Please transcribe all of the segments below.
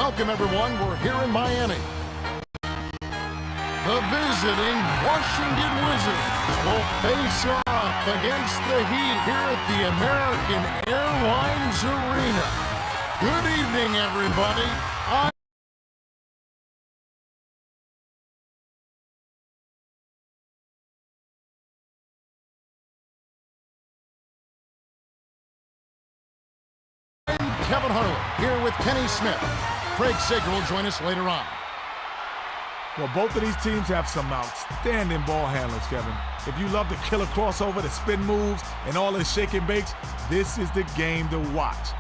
Welcome, everyone. We're here in Miami. The visiting Washington Wizards will face off against the Heat here at the American Airlines Arena. Good evening, everybody. I'm Kevin Harlan here with Kenny Smith. Craig Sager will join us later on. Well, both of these teams have some outstanding ball handlers, Kevin. If you love the killer crossover, the spin moves, and all the shake and bakes, this is the game to watch.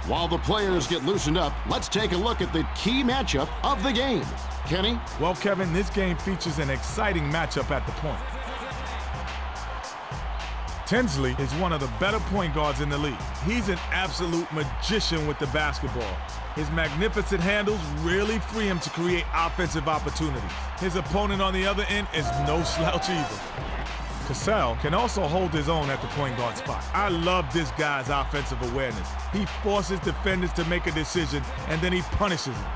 While the players get loosened up, let's take a look at the key matchup of the game. Kenny? Well, Kevin, this game features an exciting matchup at the point. Tinsley is one of the better point guards in the league. He's an absolute magician with the basketball. His magnificent handles really free him to create offensive opportunities. His opponent on the other end is no slouch either. Cassell can also hold his own at the point guard spot. I love this guy's offensive awareness. He forces defenders to make a decision, and then he punishes them.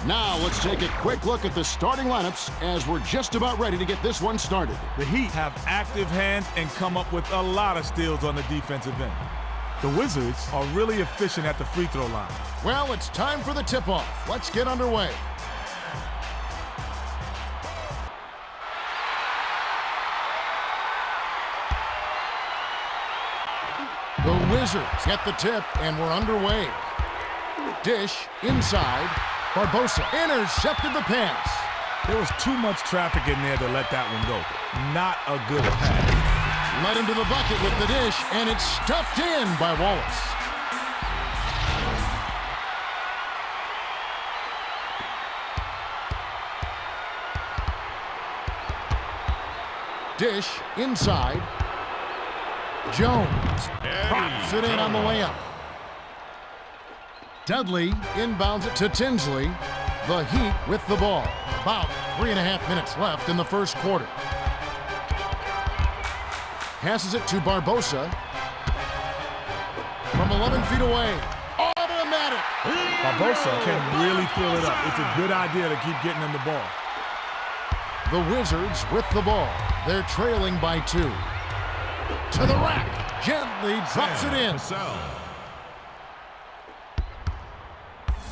Now let's take a quick look at the starting lineups as we're just about ready to get this one started. The Heat have active hands and come up with a lot of steals on the defensive end. The Wizards are really efficient at the free throw line. Well, it's time for the tip-off. Let's get underway. The Wizards get the tip, and we're underway. Dish inside. Barbosa intercepted the pass. There was too much traffic in there to let that one go. Not a good pass. Led him to the bucket with the dish, and it's stuffed in by Wallace. Dish inside. Jones props it in on the layup. Dudley inbounds it to Tinsley. The Heat with the ball. About 3.5 minutes left in the first quarter. Passes it to Barbosa. From 11 feet away. Automatic. Barbosa can really fill it up. It's a good idea to keep getting him the ball. The Wizards with the ball. They're trailing by 2. To the rack. Gently drops it in.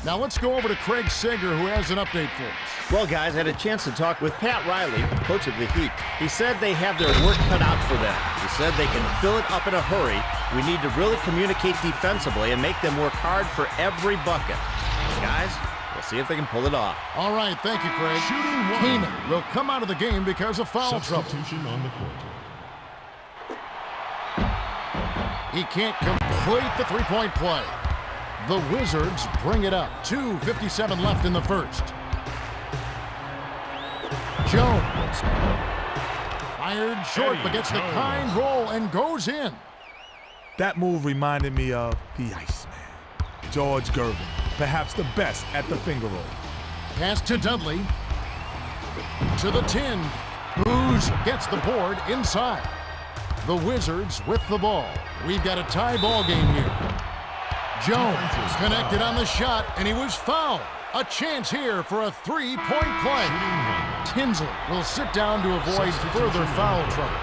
Now let's go over to Craig Sager, who has an update for us. Well, guys, I had a chance to talk with Pat Riley, coach of the Heat. He said they have their work cut out for them. He said they can fill it up in a hurry. We need to really communicate defensively and make them work hard for every bucket. Guys, we'll see if they can pull it off. All right, thank you, Craig. Keenan will come out of the game because of foul trouble. Substitution on the court. He can't complete the three-point play. The Wizards bring it up. 2:57 left in the first. Jones. Fired short, but gets the kind roll and goes in. That move reminded me of the Iceman, George Gervin, perhaps the best at the finger roll. Pass to Dudley. To the 10. Booz gets the board inside. The Wizards with the ball. We've got a tie ball game here. Jones connected on the shot, and he was fouled. A chance here for a three-point play. Tinsley will sit down to avoid further foul trouble.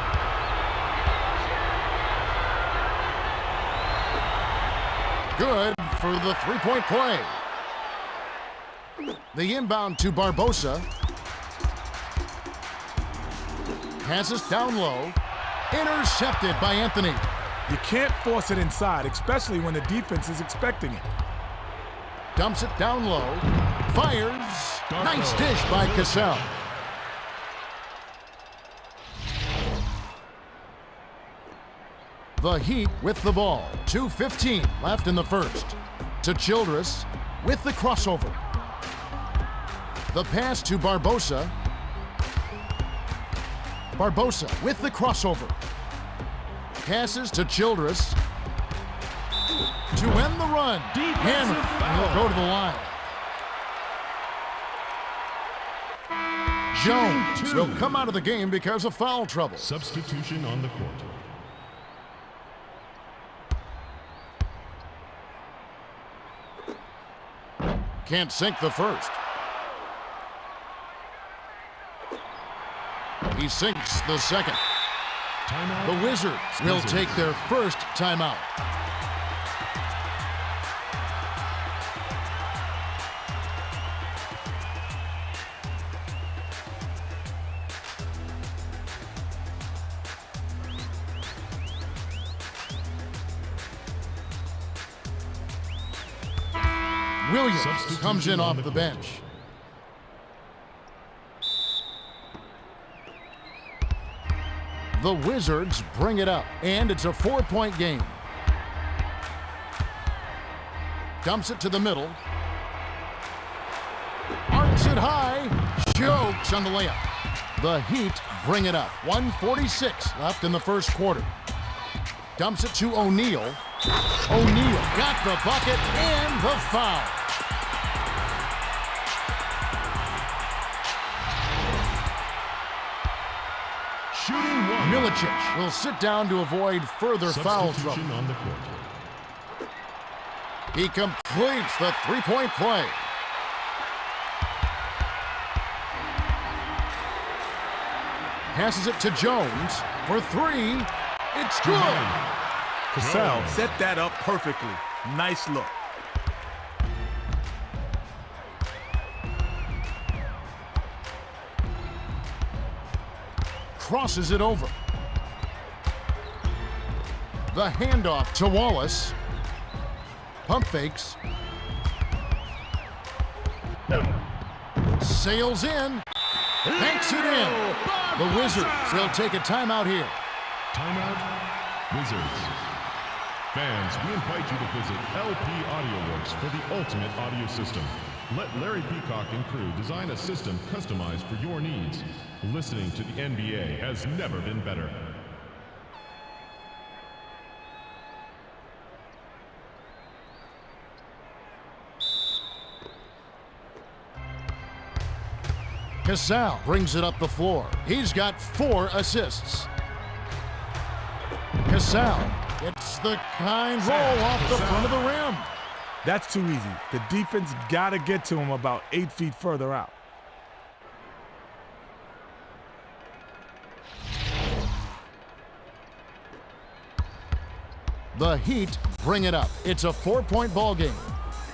Good for the three-point play. The inbound to Barbosa. Passes down low. Intercepted by Anthony. You can't force it inside, especially when the defense is expecting it. Dumps it down low. Fires. Nice dish by Cassell. The Heat with the ball. 2:15 left in the first. To Childress with the crossover. The pass to Barbosa. Barbosa with the crossover. Passes to Childress. To end the run. Hammer. He'll go to the line. Jones will come out of the game because of foul trouble. Substitution on the court. can't sink the first. He sinks the second. Timeout. The Wizards will take their first timeout. Williams comes in off the bench. The Wizards bring it up, and it's a 4-point game. Dumps it to the middle. Arcs it high. Chokes on the layup. The Heat bring it up. 1:46 left in the first quarter. Dumps it to O'Neal. O'Neal got the bucket and the foul. Shooting one. Milicic will sit down to avoid further foul trouble. Substitution on the court. He completes the three-point play. Passes it to Jones for three. It's good. Cassell set that up perfectly. Nice look. Crosses it over. The handoff to Wallace. Pump fakes. Sails in. Banks it in. The Wizards will take a timeout here. Timeout. Wizards. Fans, we invite you to visit LP Audio Works for the ultimate audio system. Let Larry Peacock and crew design a system customized for your needs. Listening to the NBA has never been better. Cassell brings it up the floor. He's got 4 assists. Cassell gets the kind roll off the front of the rim. That's too easy. The defense got to get to him about 8 feet further out. The Heat bring it up. It's a 4-point ball game.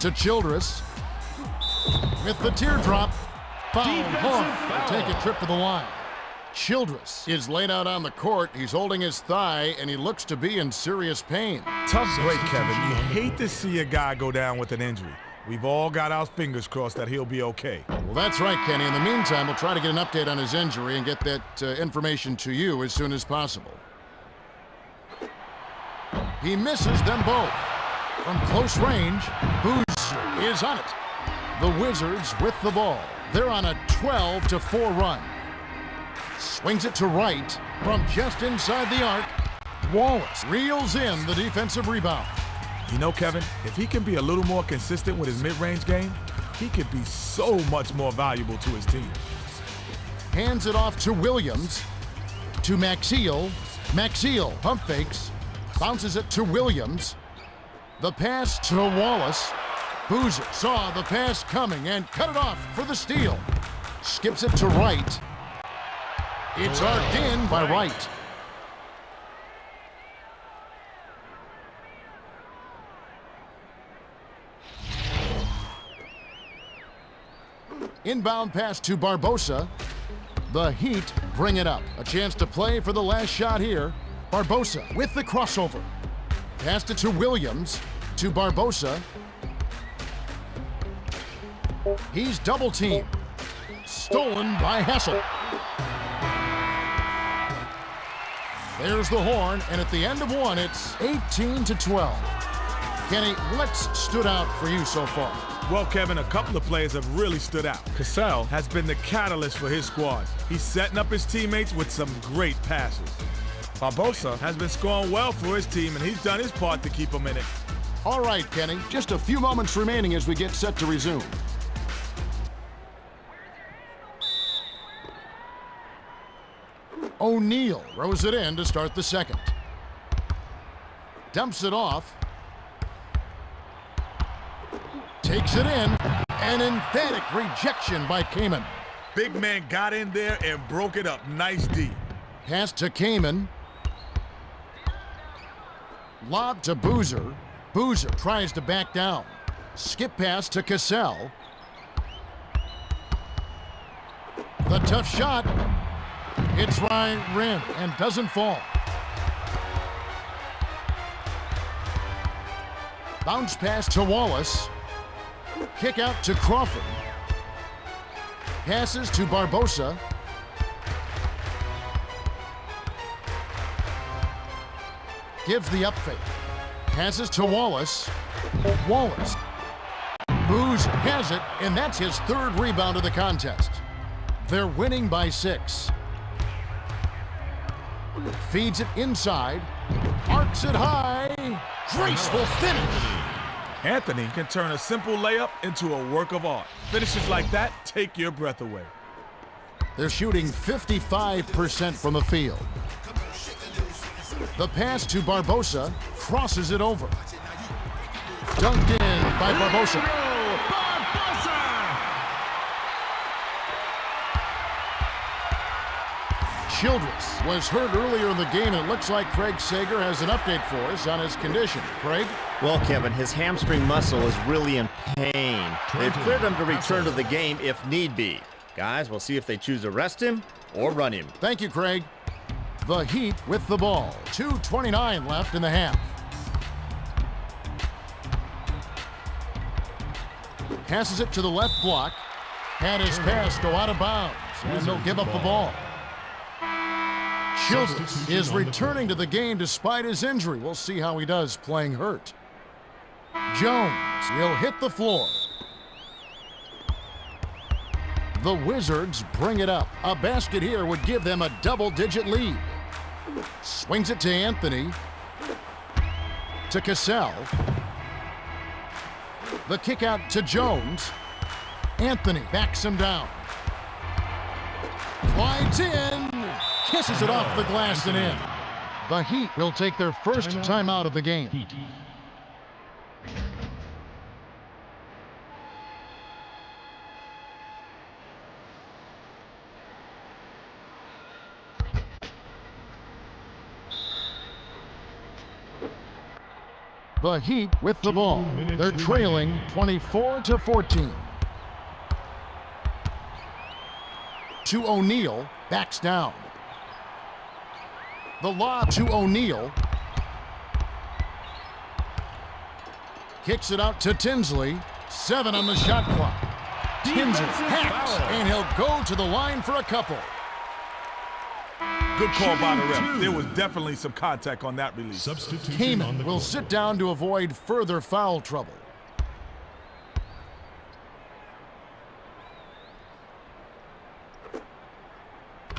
To Childress with the teardrop. Foul. Hard. Take a trip to the line. Childress is laid out on the court. He's holding his thigh, and he looks to be in serious pain. Tough break, Kevin. You hate to see a guy go down with an injury. We've all got our fingers crossed that he'll be okay. Well, that's right, Kenny. In the meantime, we'll try to get an update on his injury and get that information to you as soon as possible. He misses them both. From close range, Boozer is on it. The Wizards with the ball. They're on a 12-4 run. Swings it to right from just inside the arc. Wallace reels in the defensive rebound. You know, Kevin, if he can be a little more consistent with his mid-range game, he could be so much more valuable to his team. Hands it off to Williams. To Maxiel. Maxiel pump fakes. Bounces it to Williams. The pass to Wallace. Boozer saw the pass coming and cut it off for the steal. Skips it to right. It's arced in by Wright. Inbound pass to Barbosa. The Heat bring it up. A chance to play for the last shot here. Barbosa with the crossover. Passed it to Williams. To Barbosa. He's double teamed. Stolen by Hessel. There's the horn, and at the end of one, it's 18-12. Kenny, what's stood out for you so far? Well, Kevin, a couple of players have really stood out. Cassell has been the catalyst for his squad. He's setting up his teammates with some great passes. Barbosa has been scoring well for his team, and he's done his part to keep them in it. All right, Kenny, just a few moments remaining as we get set to resume. O'Neal throws it in to start the second. Dumps it off. Takes it in An emphatic rejection by Kamen. Big man got in there and broke it up. Nice D. Pass to Kamen. Lob to Boozer. Boozer tries to back down. Skip pass to Cassell. The tough shot. Hits right rim and doesn't fall. Bounce pass to Wallace. Kick out to Crawford. Passes to Barbosa. Gives the up fake. Passes to Wallace. Wallace. Boozer has it, and that's his third rebound of the contest. They're winning by 6. Feeds it inside. Arcs it high. Graceful finish. Anthony can turn a simple layup into a work of art. Finishes like that take your breath away. They're shooting 55% from the field. The pass to Barbosa crosses it over. Dunked in by Barbosa. Childress was hurt earlier in the game, and it looks like Craig Sager has an update for us on his condition. Craig? Well, Kevin, his hamstring muscle is really in pain. They've cleared him to return to the game if need be. Guys, we'll see if they choose to rest him or run him. Thank you, Craig. The Heat with the ball. 2:29 left in the half. Passes it to the left block. Had his pass go out of bounds, and they'll give up the ball. Childress is returning to the game despite his injury. We'll see how he does playing hurt. Jones will hit the floor. The Wizards bring it up. A basket here would give them a double-digit lead. Swings it to Anthony. To Cassell. The kick out to Jones. Anthony backs him down. Glides in. Kisses it off the glass and in. The Heat will take their first timeout of the game. The Heat with the ball. They're trailing 24-14. To O'Neal, backs down. The lob to O'Neal. Kicks it out to Tinsley. 7 on the shot clock. Tinsley hacks, and he'll go to the line for a couple. Good call by the ref. There was definitely some contact on that release. Kamen will sit down to avoid further foul trouble.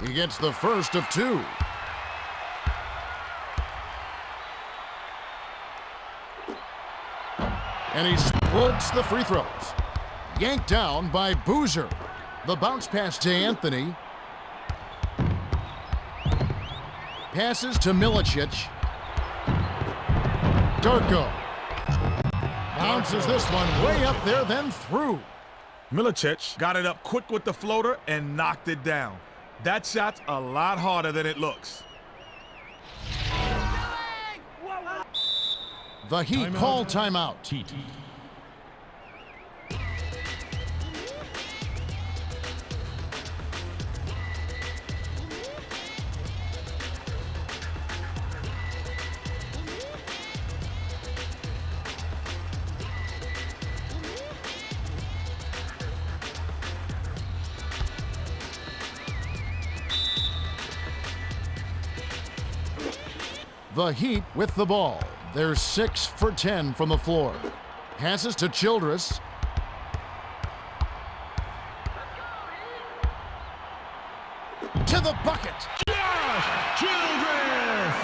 He gets the first of 2. And he splits the free throws. Yanked down by Boozer. The bounce pass to Anthony. Passes to Milicic. Darko. Bounces this one way up there, then through. Milicic got it up quick with the floater and knocked it down. That shot's a lot harder than it looks. The Heat call timeout. The Heat with the ball. They're 6 for 10 from the floor. Passes to Childress. To the bucket. Josh Childress!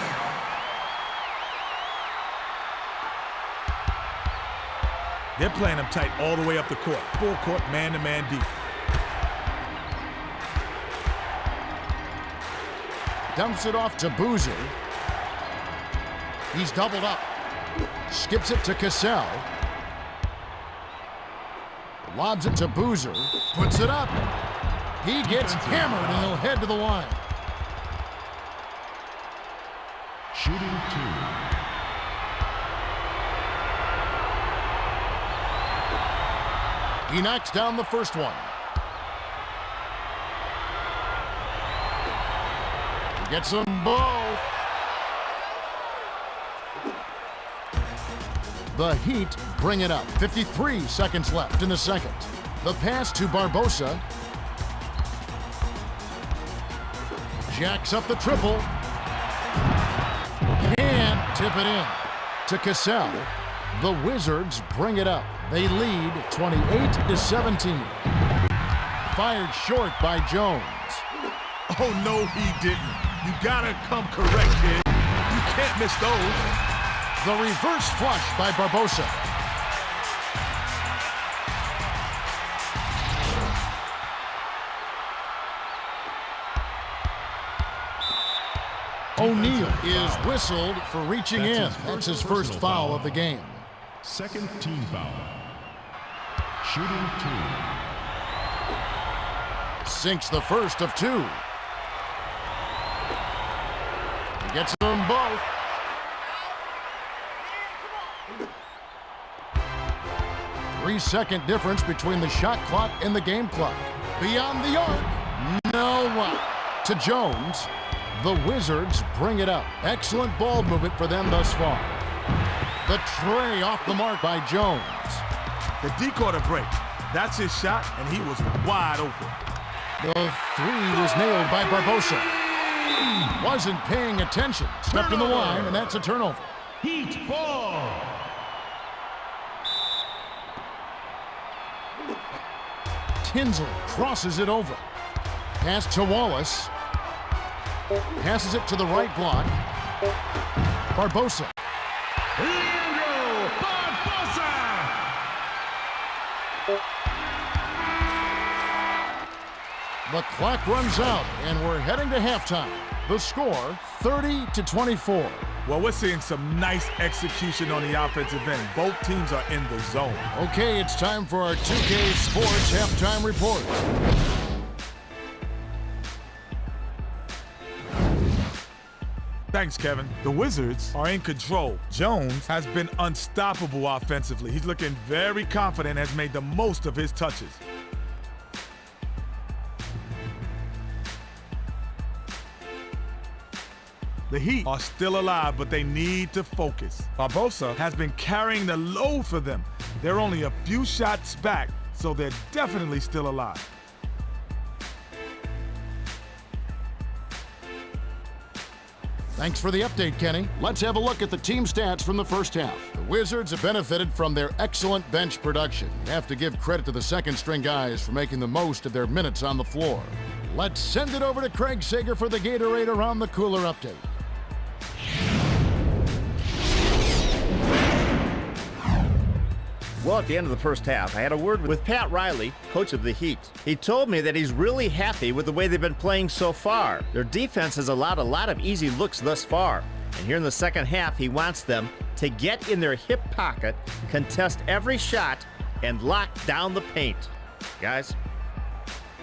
They're playing him tight all the way up the court. Full court, man-to-man deep. Dumps it off to Boozer. He's doubled up. Skips it to Cassell. Lobs it to Boozer. Puts it up. He gets hammered, and he'll head to the line. Shooting 2. He knocks down the first one. Gets them both. The Heat bring it up. 53 seconds left in the second. The pass to Barbosa. Jacks up the triple. Can't tip it in. To Cassell. The Wizards bring it up. They lead 28-17. Fired short by Jones. Oh, no, he didn't. You gotta come correct, kid. You can't miss those. The reverse flush by Barbosa. O'Neal is whistled for reaching in. That's his first foul of the game. Second team foul. Shooting 2. Sinks the first of two. He gets them both. Three-second difference between the shot clock and the game clock. Beyond the arc. No one. To Jones. The Wizards bring it up. Excellent ball movement for them thus far. The tray off the mark by Jones. The D-quarter break. That's his shot, and he was wide open. The three was nailed by Barbosa. Wasn't paying attention. Stepped in the line, and that's a turnover. Heat ball. Tinsley crosses it over. Pass to Wallace. Passes it to the right block. Barbosa. Leandro Barbosa. The clock runs out, and we're heading to halftime. The score, 30-24. Well, we're seeing some nice execution on the offensive end. Both teams are in the zone. Okay, it's time for our 2K Sports halftime report. Thanks, Kevin. The Wizards are in control. Jones has been unstoppable offensively. He's looking very confident, has made the most of his touches. The Heat are still alive, but they need to focus. Barbosa has been carrying the load for them. They're only a few shots back, so they're definitely still alive. Thanks for the update, Kenny. Let's have a look at the team stats from the first half. The Wizards have benefited from their excellent bench production. You have to give credit to the second-string guys for making the most of their minutes on the floor. Let's send it over to Craig Sager for the Gatorade Around the Cooler update. Well, at the end of the first half, I had a word with Pat Riley, coach of the Heat. He told me that he's really happy with the way they've been playing so far. Their defense has allowed a lot of easy looks thus far. And here in the second half, he wants them to get in their hip pocket, contest every shot, and lock down the paint. Guys?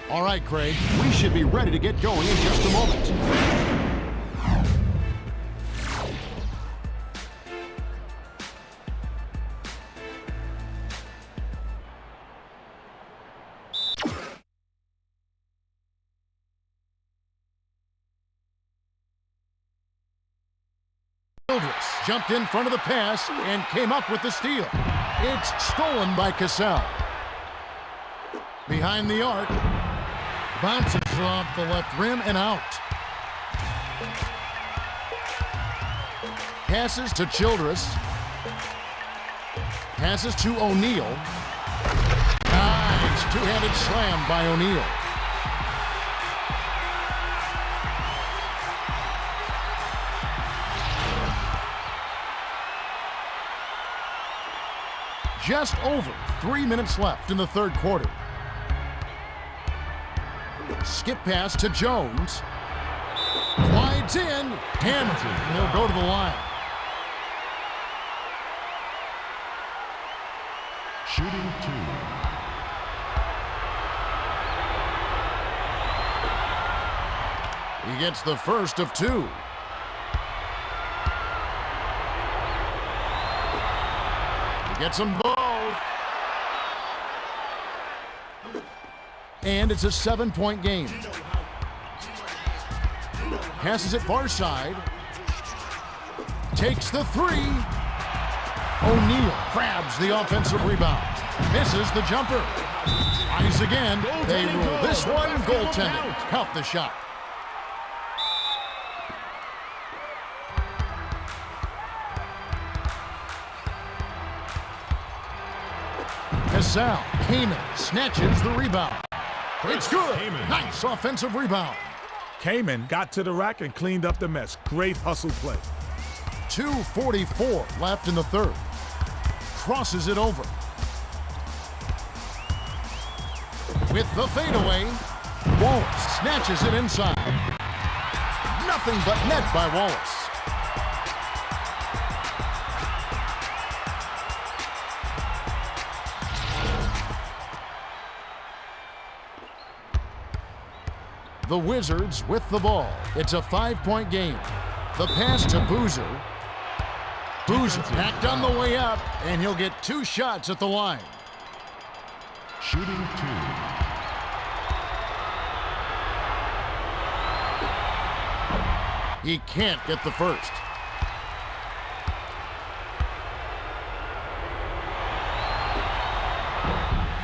All right, Craig. We should be ready to get going in just a moment. Childress jumped in front of the pass and came up with the steal. It's stolen by Cassell. Behind the arc, bounces off the left rim and out. Passes to Childress. Passes to O'Neal. Nice two-handed slam by O'Neal. Just over 3 minutes left in the third quarter. Skip pass to Jones. Glides in. Hamilton. He'll go to the line. Shooting 2. He gets the first of 2. He gets them both. And it's a 7-point game. Passes it far side. Takes the 3. O'Neal grabs the offensive rebound. Misses the jumper. Tries again. They rule this one goaltending. Count the shot. Casal, Kaman snatches the rebound. It's good. Nice offensive rebound. Kaman got to the rack and cleaned up the mess. Great hustle play. 2:44 left in the third. Crosses it over. With the fadeaway, Wallace snatches it inside. Nothing but net by Wallace. The Wizards with the ball. It's a 5-point game. The pass to Boozer. Boozer backed on the way up, and he'll get 2 shots at the line. Shooting 2. He can't get the first.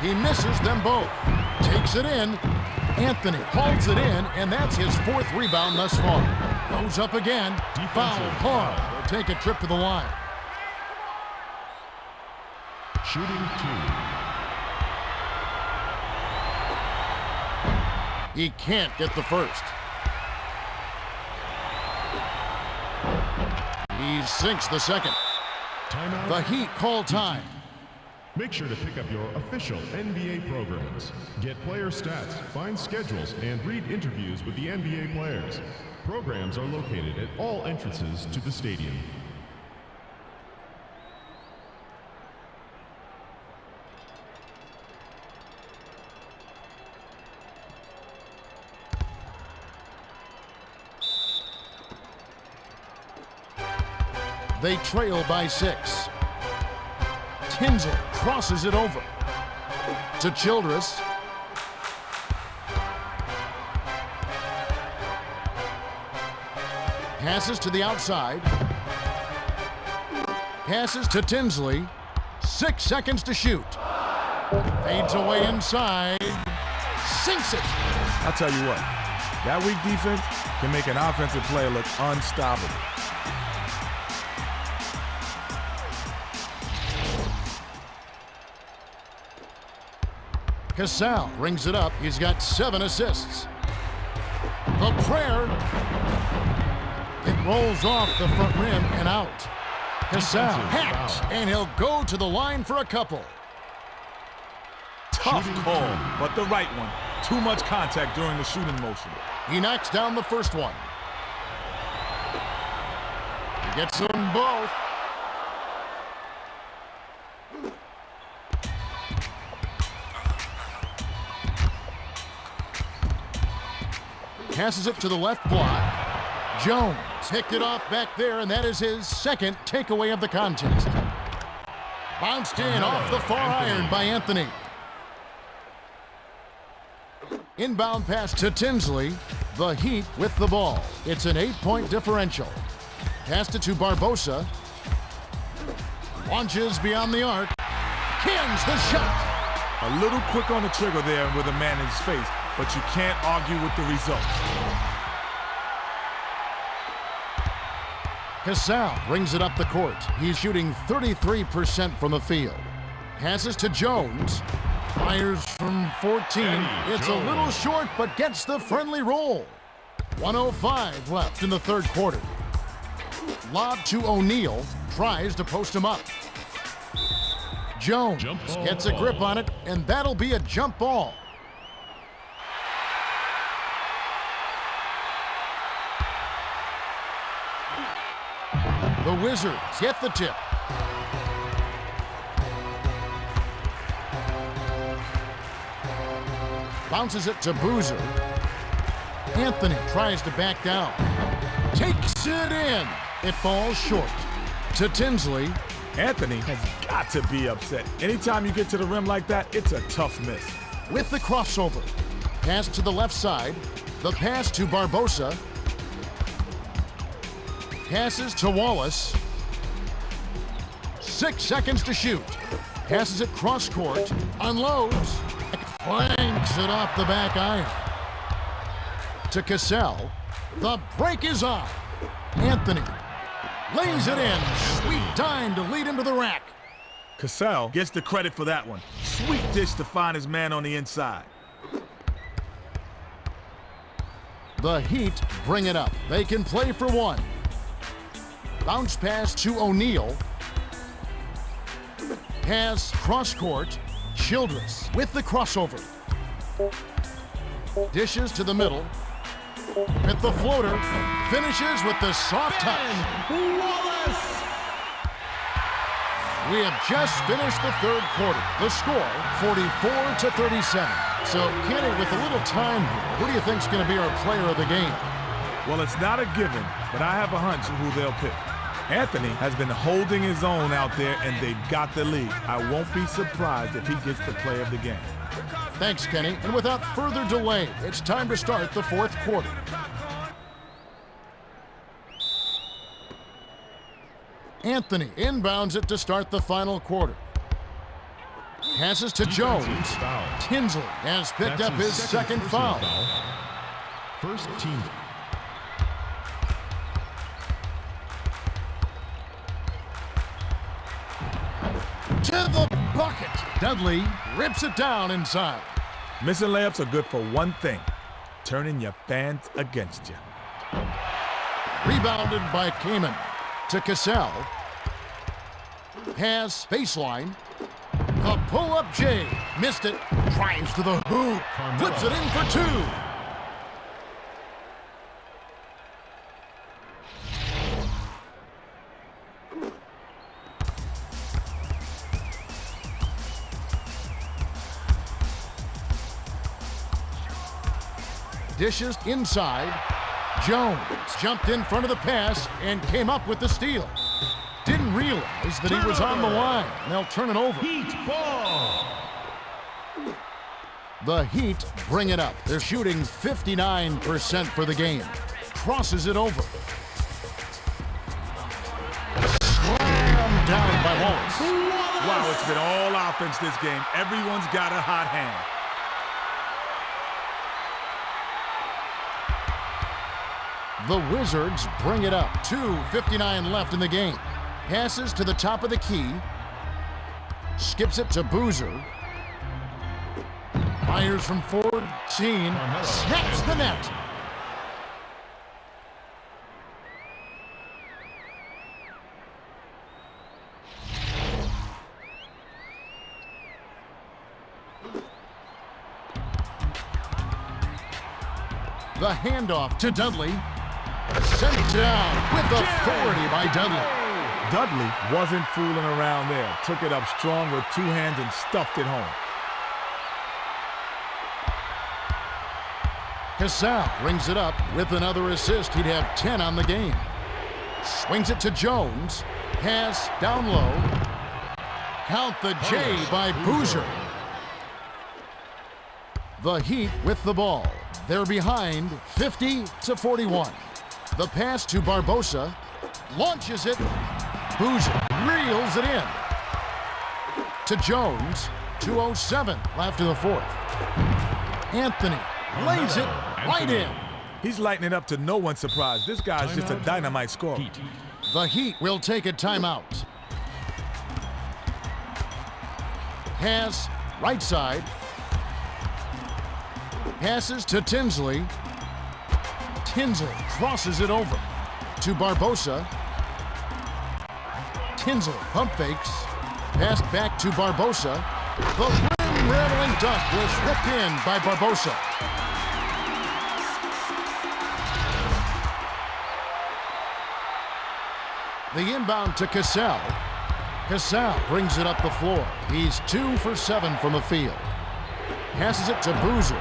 He misses them both. Takes it in. Anthony holds it in, and that's his 4th rebound thus far. Goes up again. Foul hard. They'll take a trip to the line. Shooting 2. He can't get the first. He sinks the second. Timeout. The Heat call time. Make sure to pick up your official NBA programs. Get player stats, find schedules, and read interviews with the NBA players. Programs are located at all entrances to the stadium. They trail by 6. Tinsley crosses it over to Childress. Passes to the outside. Passes to Tinsley. 6 seconds to shoot. Fades away inside. Sinks it. I'll tell you what, that weak defense can make an offensive player look unstoppable. Casal rings it up. He's got 7 assists. The prayer. It rolls off the front rim and out. Casal hacks, and he'll go to the line for a couple. Tough call, but the right one. Too much contact during the shooting motion. He knocks down the first one. He gets them both. Passes it to the left block. Jones picked it off back there, and that is his 2nd takeaway of the contest. Bounced in off the far iron by Anthony. Inbound pass to Tinsley. The Heat with the ball. It's an 8-point differential. Passed it to Barbosa. Launches beyond the arc. Cans the shot. A little quick on the trigger there with a man in his face, but you can't argue with the results. Casal brings it up the court. He's shooting 33% from the field. Passes to Jones. Fires from 14. It's a little short, but gets the friendly roll. 1:05 left in the third quarter. Lob to O'Neal. Tries to post him up. Jones gets a grip on it, and that'll be a jump ball. The Wizards get the tip. Bounces it to Boozer. Anthony tries to back down. Takes it in. It falls short. To Tinsley. Anthony has got to be upset. Anytime you get to the rim like that, it's a tough miss. With the crossover. Pass to the left side. The pass to Barbosa. Passes to Wallace. 6 seconds to shoot. Passes it cross court. Unloads. Flanks it off the back iron. To Cassell. The break is on. Anthony lays it in. Sweet dime to lead him to the rack. Cassell gets the credit for that one. Sweet dish to find his man on the inside. The Heat bring it up. They can play for one. Bounce pass to O'Neal. Pass cross court. Childress with the crossover. Dishes to the middle. With the floater. Finishes with the soft touch. Wallace! We have just finished the third quarter. The score, 44-37. So, Kenny, with a little time here, who do you think is going to be our player of the game? Well, it's not a given, but I have a hunch who they'll pick. Anthony has been holding his own out there, and they've got the lead. I won't be surprised if he gets the play of the game. Thanks, Kenny. And without further delay, it's time to start the fourth quarter. Anthony inbounds it to start the final quarter. Passes to Jones. Tinsley has picked up his second foul. First team. To the bucket. Dudley rips it down inside. Missing layups are good for one thing, turning your fans against you. Rebounded by Kamen. To Cassell. Pass baseline. A pull-up J. Missed it. Drives to the hoop. Flips it in for two. Dishes inside. Jones jumped in front of the pass and came up with the steal. Didn't realize that he was on the line. They'll turn it over. Heat ball. The Heat bring it up. They're shooting 59% for the game. Crosses it over. Slammed down by Wallace. Wow, it's been all offense this game. Everyone's got a hot hand. The Wizards bring it up. 2:59 left in the game. Passes to the top of the key. Skips it to Boozer. Fires from 14. Snaps the net. The handoff to Dudley. Sent down with authority by Dudley. Dudley wasn't fooling around there. Took it up strong with two hands and stuffed it home. Cassell brings it up with another assist. He'd have 10 on the game. Swings it to Jones. Pass down low. Count the J by Boozer. The Heat with the ball. They're behind 50-41. The pass to Barbosa. Launches it. Boozer reels it in. To Jones. 2:07 left in the fourth. Anthony lays it right in. He's lighting it up to no one's surprise. This guy's just a dynamite scorer. The Heat will take a timeout. Pass right side. Passes to Tinsley. Tinsley crosses it over to Barbosa. Tinsley pump fakes. Passed back to Barbosa. The rim-rattling dunk was ripped in by Barbosa. The inbound to Cassell. Cassell brings it up the floor. He's 2 for 7 from the field. Passes it to Boozer.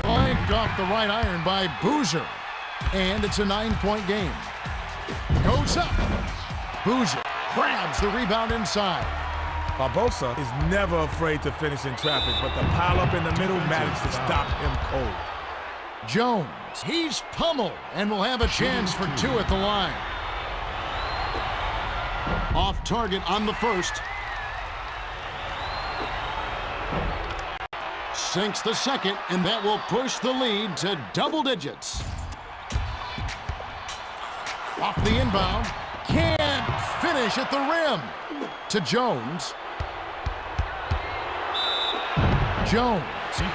Flying Knocked off the right iron by Boozer. And it's a 9-point game. Goes up. Boozer grabs the rebound inside. Barbosa is never afraid to finish in traffic, but the pileup in the middle managed to stop him cold. Jones, he's pummeled and will have a chance for 2 at the line. Off target on the first. Sinks the second, and that will push the lead to double digits. Off the inbound. Can't finish at the rim. To Jones. Jones,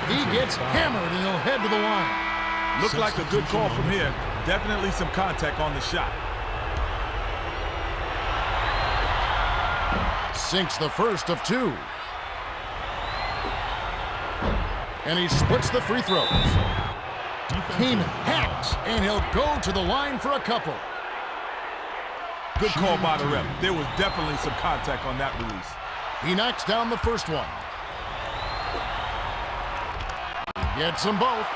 he gets hammered and he'll head to the line. Looked like a good call from here. Definitely some contact on the shot. Sinks the first of 2. And he splits the free throws. Kaman hacks, and he'll go to the line for a couple. Good call by the ref. There was definitely some contact on that release. He knocks down the first one. Gets them both.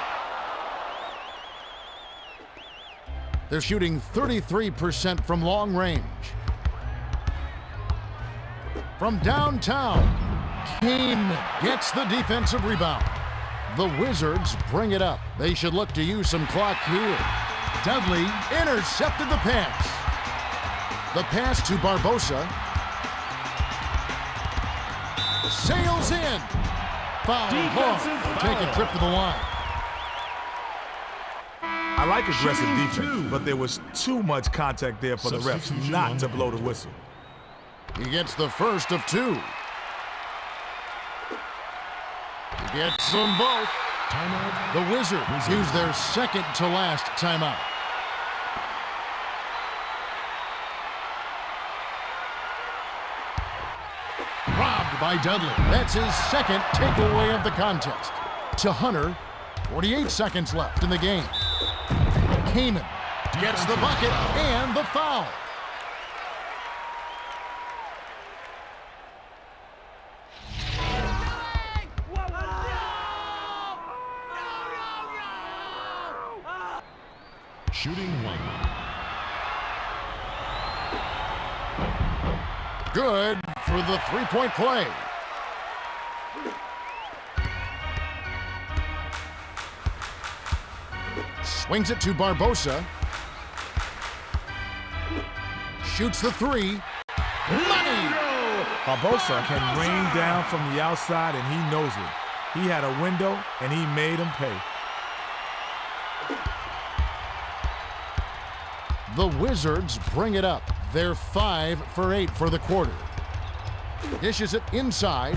They're shooting 33% from long range. From downtown, Kaman gets the defensive rebound. The Wizards bring it up. They should look to use some clock here. Dudley intercepted the pass. The pass to Barbosa. Sails in. Foul ball. Take a trip to the line. I like aggressive defense, but there was too much contact there for the refs not to blow the whistle. He gets the first of 2. He gets them both. Timeout. The Wizards use their second to last timeout. Robbed by Dudley. That's his second takeaway of the contest. To Hunter, 48 seconds left in the game. Kaman gets the bucket and the foul. Shooting 1. Good for the three-point play. Swings it to Barbosa. Shoots the 3. Money! Barbosa can rain down from the outside, and he knows it. He had a window, and he made him pay. The Wizards bring it up. They're 5 for 8 for the quarter. Dishes it inside.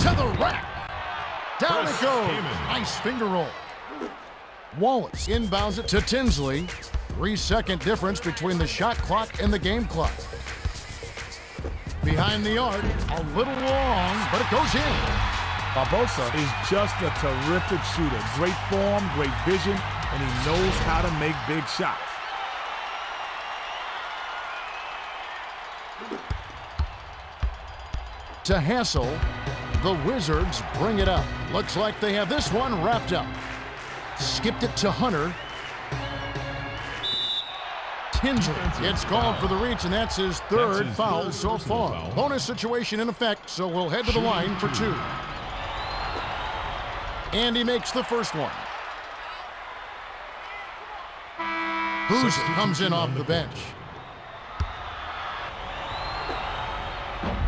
To the rack. Down it goes. Nice finger roll. Wallace inbounds it to Tinsley. 3-second difference between the shot clock and the game clock. Behind the arc, a little long, but it goes in. Barbosa is just a terrific shooter. Great form, great vision, and he knows how to make big shots. To Hassel, the Wizards bring it up. Looks like they have this one wrapped up. Skipped it to Hunter. Tinsley gets called for the reach, and that's his third foul so far. Bonus situation in effect, so we'll head to the line for 2. And he makes the first one. Boozer comes in off the bench.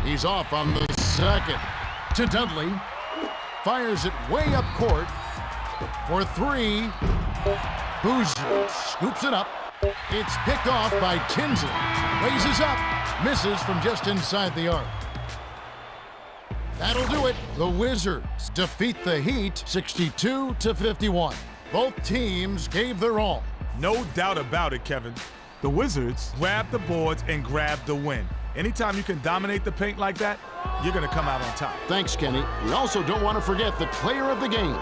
He's off on the second. To Dudley. Fires it way up court. For 3. Boozer scoops it up. It's picked off by Tinsley. Raises up. Misses from just inside the arc. That'll do it. The Wizards defeat the Heat 62-51. Both teams gave their all. No doubt about it, Kevin. The Wizards grabbed the boards and grabbed the win. Anytime you can dominate the paint like that, you're going to come out on top. Thanks, Kenny. We also don't want to forget the player of the game.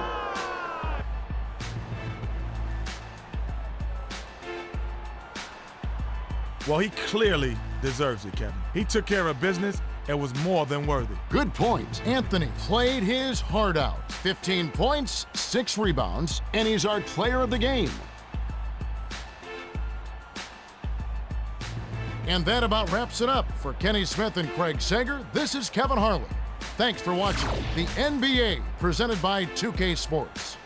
Well, he clearly deserves it, Kevin. He took care of business and was more than worthy. Good point. Anthony played his heart out. 15 points, 6 rebounds, and he's our player of the game. And that about wraps it up. For Kenny Smith and Craig Sager, this is Kevin Harlan. Thanks for watching the NBA presented by 2K Sports.